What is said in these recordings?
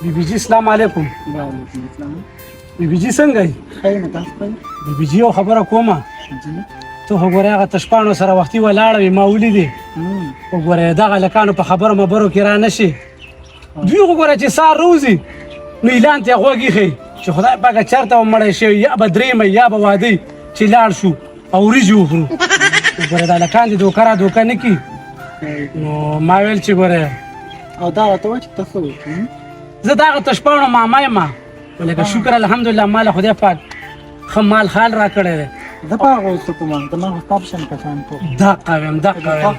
بیبي جي السلام علیکم. وعلیکم السلام. بیبي جي څنګه یې؟ ښه یم، تاسو ښه یئ؟ بیبي جي یو خبره کومه. ته خو ګورې هغه تشپاڼو سره وختي ولاړه وې، ما ولیدې. وګورې دغه هلکانو په خبرو مبرو کې را نه شي. دوی خو ګوره چې سهار روځي نو اعلان ته یې غوږ ایښی چې خدای پاکه چېرته به مړی شوی، یا به درېیمه یا به واده چې لاړ شو او وریجې وخورو. وګوره دا هلکان دې دوکه را دوکه نه کړي. نو ما ویل چې ګوره او دا راته وایه چې ته څه وکړې؟ زه د هغه تشپاڼو ماما یم، لکه شکر الحمدلله ما له خدای پاک ښه مال حال را کړی دی. زه په هغه اوس کوم زما خو ستا په شان کسان پوه دقه ویم دقه ویم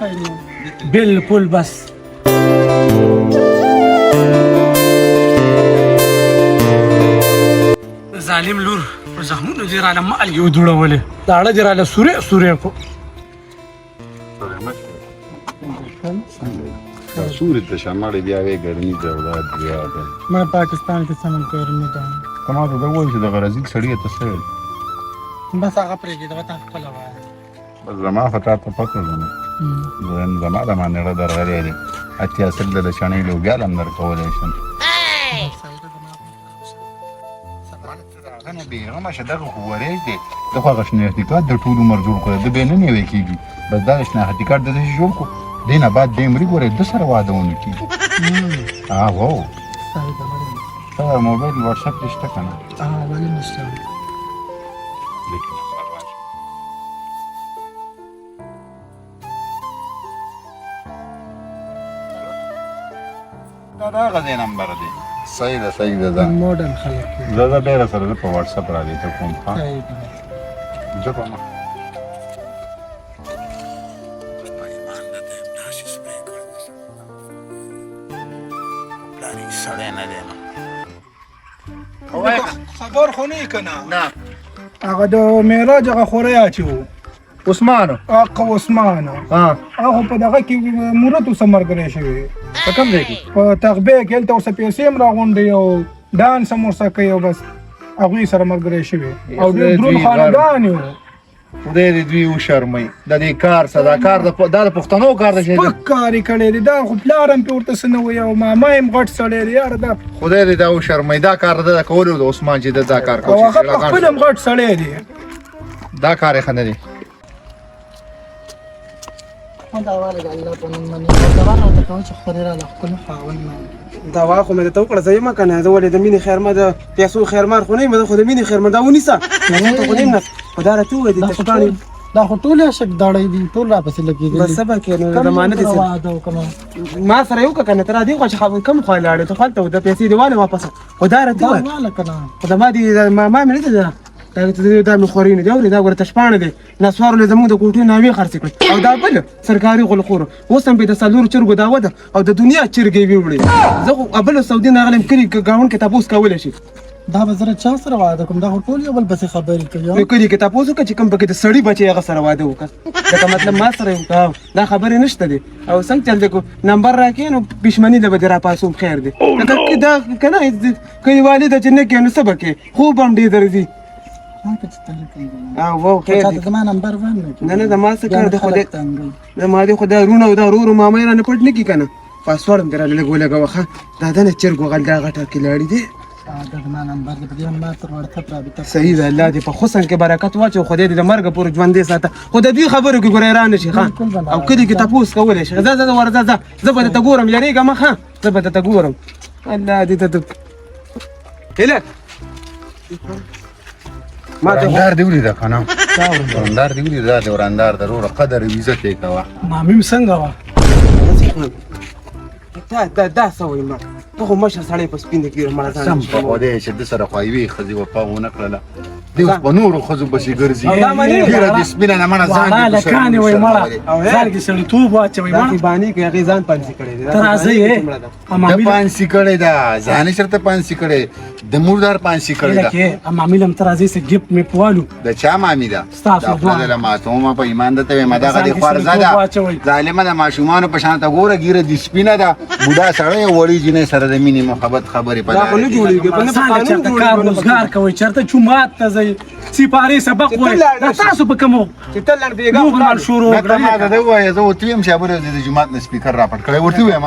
بالکل. بس ظالم لور په زخمونو دې راله مالګې ودوړولې، داړه دې راله سورې سورې کړو. سوري ته شمالي بیا وی ګرمي ده اولاد بیا ده. ما پاکستان کې سمون ګرمي ده. کما ته دا وایي چې د غرضی سړی ته څه بس هغه پرېږدي، دغه ته خپله وایه. بس زما خطا ته پته ده نه زما د مانېړه درغلی دی اتیا سل د شانې لوګیال هم درکولی شم. هغه بېغمه شه دغه خو وریځ دی، ده خو هغه شناختي کارت د ټول عمر جوړ کړی، ده بیا نه نیوی کېږي. بس دغه شناختي کارت د داسې جوړ کړو دې نه بعد دې مري ګورې ده سره واده ونه کېږي. هو ته موبایل واتساپ دې شته که نه؟ ولې نشته؟ دا هغه ځای نمبر دی. صحیح ده صحیح ده. موډرن خلک زه ډېره سره زه په واتساپ رالیږه کوم. ښه زه په مخ سړی نه دی خبر خو نه یې که نه؟ هغه د معراج هغه خوری چې و عثمان هغه عثمان هغه په دغه کې مورت ورسه ملګری شوی په کوم ځای کې؟ په تغبې کې هلته ورسه پیسې هم راغونډوي او ډانس هم ورسه کوي او بس هغوی سره ملګری شوي او ډېر دروند خاندان یو. خدای دې دوی وشرموي. د دې کار څه دا کار دا د پښتنو کار دی چې سپک کار یې کړی دی. دا خو پلار هم پې ورته څه نه وایي او ماما یې هم غټ سړی دی یاره. دا خدای دې دا وشرموي. دا کار ده د کولو د عثمان چې دا کار او هغه په خپل هم غټ سړی دی. دا کار یې ښه نه دی. دوا خو مې درته وکړه زه یم که نه؟ زه ولې د مینې خیرمه د پیسو خیرمار خو نه یم، زه خو د مینې خیرمه دا ونیسه ته خو نیم نه خو دا راته ووایه دې تشپاڼې دا خو ټول عاشق داړی دي، ټول راپسې لګېدلي. بس صبر کړې نو زمانه دې ما سره یې وکړه که نه؟ ته را دې خوا چې کوم خوا لاړې ته خو هلته د پیسې دې واله واپسه خو دا راته ووایه خو د ما دې ما مې نه دی دا مې خوري نه دی اورې دا ګوره تشپاڼه دی نسوارو یې زموږ د کوټې نامې خرڅې کړې او دا بل سرکاري غلخور اوس هم پې د څلورو چرګو دعوه ده او د دنیا چرګې ویوړې. زه خو بل سعودي نه راغلی یم کلي ګاونډ کې تپوس کولی شي. دا به زه چا سره واده کوم؟ دا خو ټول یو بل پسې خبرې کوي. کلي کې تپوس وکړه چې کوم پکې د سړي بچی هغه سره واده وکړه لکه مطلب ما سره یو دا خبرې نشته دی او څنګه چل دی کو نمبر راکړې نو پښمني له به دې راپاسوم خیر دی لکه دا که نه کلیوالي ده چې نه کوې نو څه به کوې خوب هم ډېر درځي. زما نمبر نه نه د ما څه کار دی خو د ما دی خو دا رونه او دا ورو ماما یې رانه پټ نه کړي که نه پاسورډ هم دې رانه لږ ولګوه ښه دا د نه چرګ وغل دا غټه کلاړي دی. صحیح ده الله دې په حسن کې برکت واچو خدای دې د مرګه پورې ژوندی ساته خو د دوی خبرو کې ګوره حیرانه شي ښه او کلي کې تپوس کولی شي. ځه ځه ورځه ځه زه به درته ګورم یارېږه مه ښه زه به درته ګورم الله دې ته هیله ورندار دې ولیده که نه؟ ورندار دې ولیده دا د ورندار د وروره قدر او عزت یې کوه. مامي م څنګه وه؟ دا څه وایي ما ته خو مشر سړی په سپین د ګیره مړه سم په خدای چې ده سره خو یوې ښځې وفا ونه کړله دې اوس په نورو ښځو پسې ګرځي ګیره دې سپینه نه مړه ځان دې لکانې وایي مړه ځان کې سړیتوب واچوئ مړه بانې کوي هغې ځان پانسي کړی دی ته راځئ ده پانسي کړی ده ځان یې چېرته پانسي کړی د مردار پانسي کړی ده. مامي لم ته راځئ څه ګفټ مې پوالو د چا مامي ده؟ ستاسو د خدای له ماتومه په ایمان درته وایم دغه دې خوارزه ده ظالمه د ماشومانو په شان ته ګوره ګیره دې سپینه ده بوډا سړی وړي جینۍ سره د مینې محبت خبرې په دا خو نه جوړېږي په نه په قانون جوړېږي کار روزګار کوئ چېرته جومات ته ځئ سپارې سبق وایي دا تاسو په کوم چې ته لړ بېګا مال شروع کړه ما ته ده ووایه زه ورته ویم چې ابو د جومات نه سپیکر راپټ کړی ورته ویم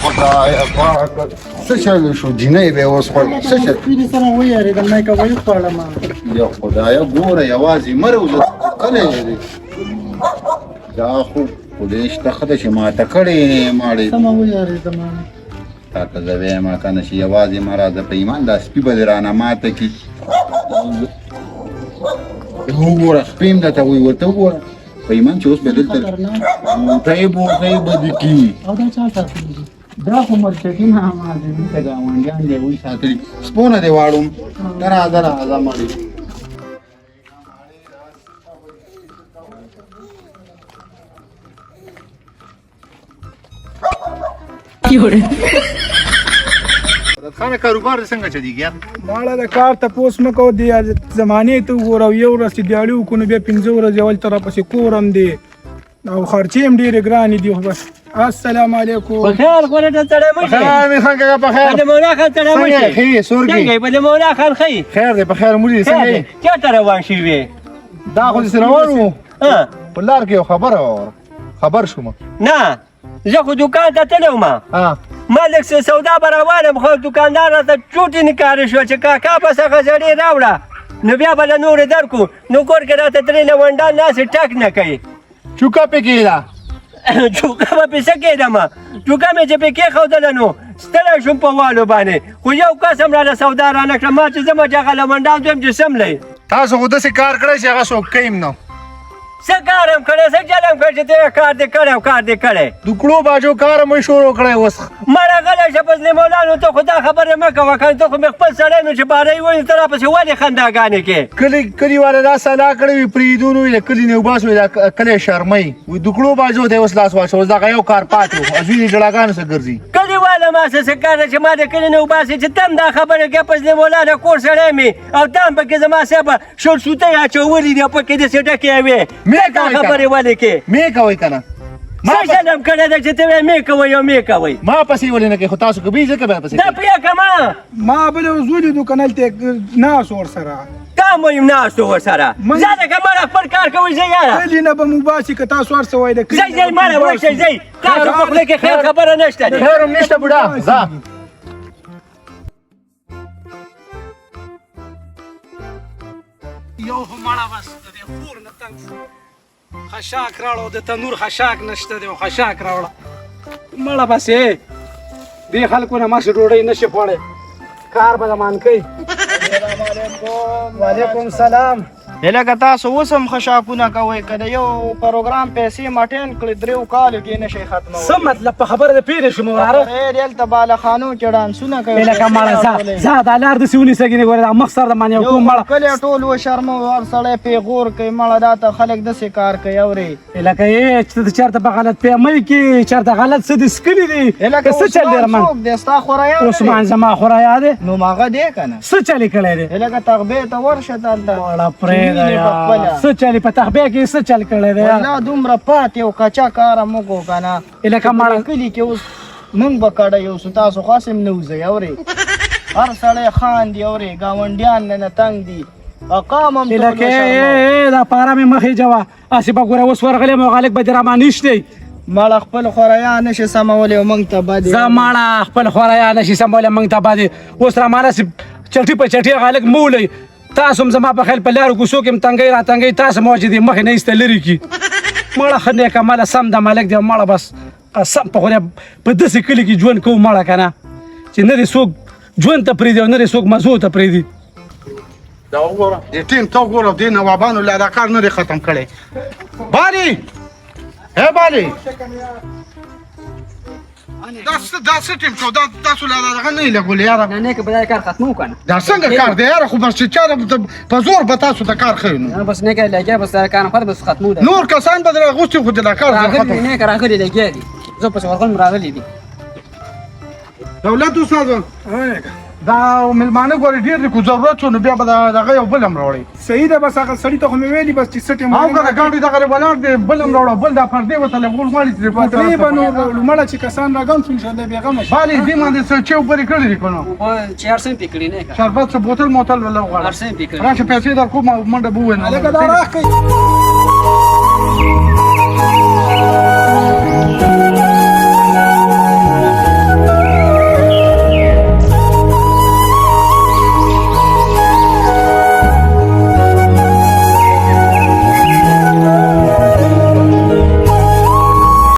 خدای پاک څه چل شو جنې به اوس خپل څه چل پیری سره ویاړې د مې کوي پړم یا خدای ګوره یوازې مرو کله دې دا خو پولیس ته خدای چې ما ته کړې ماړې سم ویاړې د ما تاته زوی ما کنه چې یوازې مرا د پیمان د سپي بدرانه ماته کی وګوره سپیم دته وی ورته وګوره پیمان چې اوس بدل تر ته به کی او دا چا تاسو دا خو مرشدین هم حاضرین ته ګاونډیان دی وی ساتلی سپونه دی واړم درا مړی خانه کاروبار څنګه چلیږي یار ماړه د کار ته پوس مکو دی زمانه ته وګورو یو ورځ دیاړو کو نو بیا 15 ورځې اول طرف پسې کورم دی او خرچې ډېرې ګرانې دي خو بس السلام علیکم بخیر ګوره ته تړې مشه خیر خان کاکا په خیر د مولا خان تړې مشه څنګه خیر سورګي څنګه په مولا خان خی خیر دې په خیر مولي څنګه چا ته روان شي وي دا خو سره ورو ها په لار کې خبر شوم نه زه خو دکان ته تلم ها مالک سه سودا برابر خو دکاندار ته چوټی نکاره شو چې کاکا پس غزړې راوړه نو بیا بل نور درکو نو کور کې راته درې لونډا ناس ټک نه کوي چوکا په کې دا چوکا په پیسه کې دما چوکا مې چې په کې خو دلنو ستل شم په والو باندې خو یو قسم را سودا را نکړه ما چې زما جګه لونډا دم جسم لې تاسو خو داسې کار کړی چې هغه څوک کیم نو څه کارم کړی څه چلم کړی چې ته کار دې کړی دکړو باجو کار مې شروع کړی اوس مړه غلی شه پس مولانا ته خو دا خبرې مه کوه که ته خو مې خپل سړی نو چې باره یې وایي ته راپسې ولې خنداګانې کې کلي والا دا سلا کړی وي پرېږدون وي د کلي نه وباس وي دا کلی شرمۍ وي دکړو باجو دی اوس لاس واچو اوس دغه یو کار پاتې و ازوی دې جړاګانو څه ګرځي کلیواله ما څه کار دی چې ما د کلي نه وباسې چې تم دا خبرې کوې پس مولانا کور سړی مې او تم پکې زما صاحبه شور سوتی اچولي دي او پکې داسې ډکې وې دا خبرې ولې کې مې کوئ که نه څه چلم کړی دی چې ته وایې مې کوئ او مې کوئ ما پسې ولې نه کوي خو تاسو کوي ځکه بیا پسې دا پرېږه ما بل وزولي دوکانل ته ناس ور سره تا مو یم ناستو ورسره زه لکه مړه خپل کار کوئ زه یاره کلي نه به مو باسي که تاسو هر څه وایي د زی مړه ورشه زی تاسو په خوله کې خیر خبره نشته دی خیر هم نشته بوډا ځه یو خو مړه بس د دې کور نه تنګ شو خشاک راوړه د تنور خشاک نشته دی خشاک راوړه مړه بس دې خلکو نه ماسې ډوډۍ نشي خوړی کار به مان کوي وعلیکم سلام لکه تاسو اوس هم خشاکونه کوئ که د یو پروګرام پیسې مټین کړي دریو کالو کې نشئ ختمولی څه مطلب په خبره د پیرې شوم وراره دلته بالخانو کې ډانسونه کوي لکه مړه ځه دا لار داسې ونیسه ګینې ګورې دا مخ سر د باندې یو کوم مړه کلی ټول وشرمو هر سړی پیغور کوي مړه دا ته خلک داسې کار کوي اورې لکه چې ته چېرته په غلط فهمۍ کې چېرته غلط څه دي سکلي دي لکه څه چل دی رمان څوک دی ستا خوریا عثمان زما خوریا دی نو هغه دی که نه څه چلې کړی دی لکه تغبې ته ورشه دلته مړه پرېږده یار څه چلې په تخبې کې څه چل کړی دی والله دومره پاتې او کچا کاره موږ وکړو که نه لکه مړه کلي کې اوس موږ به کډه یو سو تاسو خاص هم نه وځئ اورې هر سړی خاندي اورې ګاونډیان نه تنګ دي اقام هم لکه دا پاره مې مخې جوه هسې به ګوره اوس ورغلی مغالک به دې رامانیش دی مړه خپل خوریا نشي سمولی او موږ ته بدې زه ماړه خپل خوریا نشي سمولی موږ ته بدې اوس رامانه چټي په چټي غالک مولئ تاسو هم زما په خیال په لارو کوڅو کې هم تنګۍ را تنګۍ تاسو مو چې دې مخې نه ایسته لرې کړي مړه ښه نیک عمله سم د مالک دی مړه بس قسم په خدای په داسې کلي کې ژوند کوو مړه که نه چې نه دې څوک ژوند ته پرېږدي او نه دې څوک مزو ته پرېږدي دا وګوره دې ټیم ته وګوره دې نوابانو لا دا کار نه دی ختم کړی بالي بالي دا څه ټیم کو دا تاسو لا دغه نه لګول یاره نه که بدای کار ختمو کنه دا څنګه کار دی یاره خو بس چې چا په زور به تاسو ته کار ښیو نو بس نه کې لګیا بس کار خو بس ختمو ده نور کسان به درې غوښتي خو د کار ختم نه کار راغلي لګیا دي زه په ورغلم راغلي دي دولت استاد دا ملمانه ګوري ډیر دي کو ضرورت شو نو بیا به دغه یو بل هم راوړي صحیح ده بس هغه سړي ته خو مې ویلي بس چې څه ټیم او که د ګاډي دغه ولاړ دی بل هم راوړه بل دا پردې ورته لګول غواړي چې درې به نور راوړو مړه چې کسان راګم شو انشاءالله بېغمه شي بالي دې باندې څه چې اوپرې کړي دي که نو چهار سم پکړی نه شربت څه بوتل موتل ولا غواړه سم پکړی راشه پیسې در کوم منډه به ووینم لکه دا راښکئ